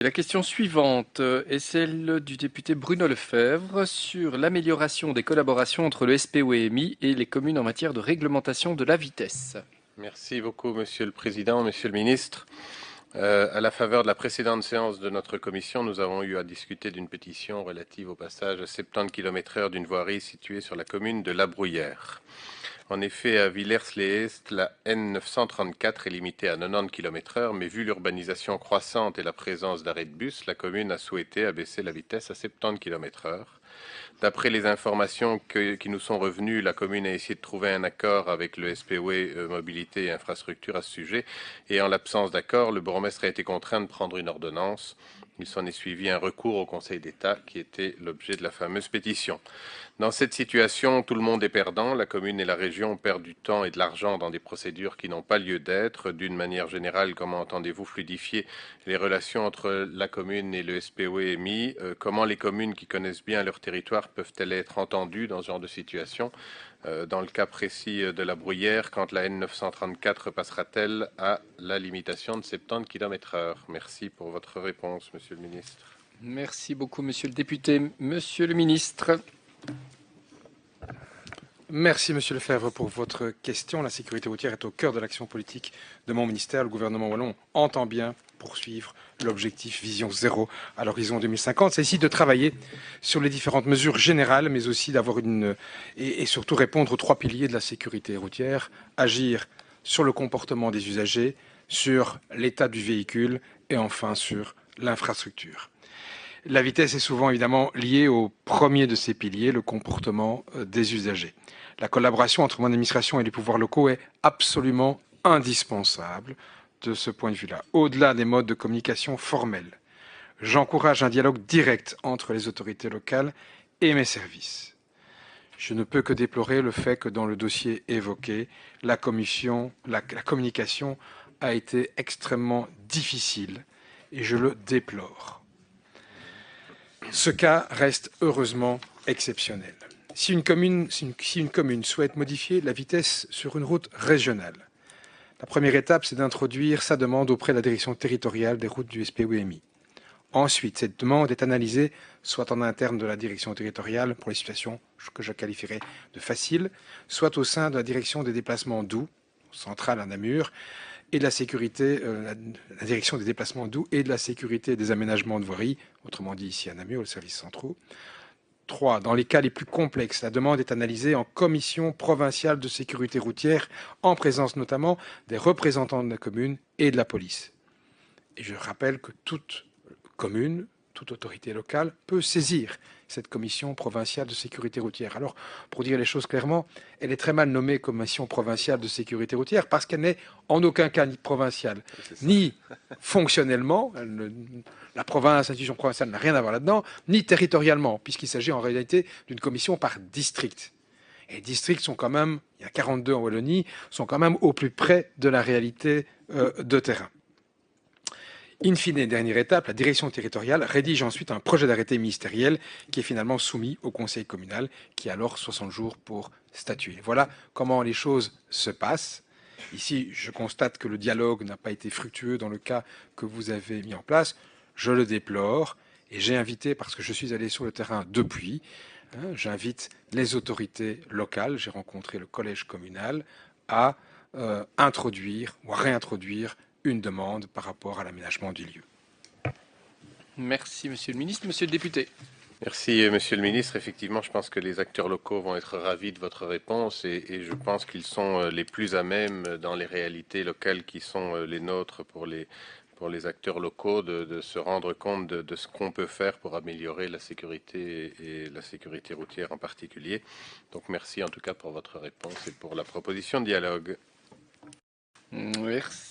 La question suivante est celle du député Bruno Lefebvre sur l'amélioration des collaborations entre le SPOEMI et les communes en matière de réglementation de la vitesse. Merci beaucoup, Monsieur le Président, Monsieur le Ministre. À la faveur de la précédente séance de notre commission, nous avons eu à discuter d'une pétition relative au passage à 70 km/h d'une voirie située sur la commune de La Bruyère. En effet, à Villers-lès-Est, la N934 est limitée à 90 km/h, mais vu l'urbanisation croissante et la présence d'arrêts de bus, la commune a souhaité abaisser la vitesse à 70 km/h. D'après les informations qui nous sont revenues, la commune a essayé de trouver un accord avec le SPOE Mobilité et Infrastructure à ce sujet, et en l'absence d'accord, le bourgmestre a été contraint de prendre une ordonnance. Il s'en est suivi un recours au Conseil d'État qui était l'objet de la fameuse pétition. Dans cette situation, tout le monde est perdant. La commune et la région perdent du temps et de l'argent dans des procédures qui n'ont pas lieu d'être. D'une manière générale, comment entendez-vous fluidifier les relations entre la commune et le SPOEMI? Comment les communes qui connaissent bien leur territoire peuvent-elles être entendues dans ce genre de situation? Dans le cas précis de la Bruyère, quand la N934 passera-t-elle à la limitation de 70 km/h? Merci pour votre réponse, Monsieur le Ministre. Merci beaucoup, monsieur le député. Monsieur le ministre. Merci, Monsieur Lefebvre, pour votre question. La sécurité routière est au cœur de l'action politique de mon ministère. Le gouvernement wallon entend bien poursuivre l'objectif Vision Zéro à l'horizon 2050. C'est ici de travailler sur les différentes mesures générales, mais aussi d'avoir et surtout répondre aux trois piliers de la sécurité routière, agir sur le comportement des usagers, sur l'état du véhicule et enfin sur l'infrastructure. La vitesse est souvent évidemment liée au premier de ces piliers, le comportement des usagers. La collaboration entre mon administration et les pouvoirs locaux est absolument indispensable de ce point de vue-là. Au-delà des modes de communication formels, j'encourage un dialogue direct entre les autorités locales et mes services. Je ne peux que déplorer le fait que dans le dossier évoqué, la communication a été extrêmement difficile et je le déplore. Ce cas reste heureusement exceptionnel. Si une commune souhaite modifier la vitesse sur une route régionale, la première étape, c'est d'introduire sa demande auprès de la direction territoriale des routes du SPOEMI. Ensuite, cette demande est analysée soit en interne de la direction territoriale pour les situations que je qualifierais de faciles, soit au sein de la direction des déplacements doux, centrale à Namur, et de la sécurité, la direction des déplacements doux et de la sécurité des aménagements de voirie, autrement dit ici à Namur, le service centraux. 3. Dans les cas les plus complexes, la demande est analysée en commission provinciale de sécurité routière, en présence notamment des représentants de la commune et de la police. Et je rappelle que toute commune, toute autorité locale peut saisir cette commission provinciale de sécurité routière. Alors, pour dire les choses clairement, elle est très mal nommée commission provinciale de sécurité routière parce qu'elle n'est en aucun cas ni provinciale, ni fonctionnellement, la province, l'institution provinciale n'a rien à voir là-dedans, ni territorialement, puisqu'il s'agit en réalité d'une commission par district. Et les districts sont quand même, il y a 42 en Wallonie, sont quand même au plus près de la réalité de terrain. In fine, dernière étape, la direction territoriale rédige ensuite un projet d'arrêté ministériel qui est finalement soumis au conseil communal qui a alors 60 jours pour statuer. Voilà comment les choses se passent. Ici, je constate que le dialogue n'a pas été fructueux dans le cas que vous avez mis en place. Je le déplore et j'ai invité, parce que je suis allé sur le terrain depuis, j'invite les autorités locales, j'ai rencontré le collège communal, à introduire ou à réintroduire une demande par rapport à l'aménagement du lieu. Merci, monsieur le ministre. Monsieur le député. Merci, Monsieur le Ministre. Effectivement, je pense que les acteurs locaux vont être ravis de votre réponse et je pense qu'ils sont les plus à même dans les réalités locales qui sont les nôtres pour les acteurs locaux de se rendre compte de ce qu'on peut faire pour améliorer la sécurité et la sécurité routière en particulier. Donc merci en tout cas pour votre réponse et pour la proposition de dialogue. Merci.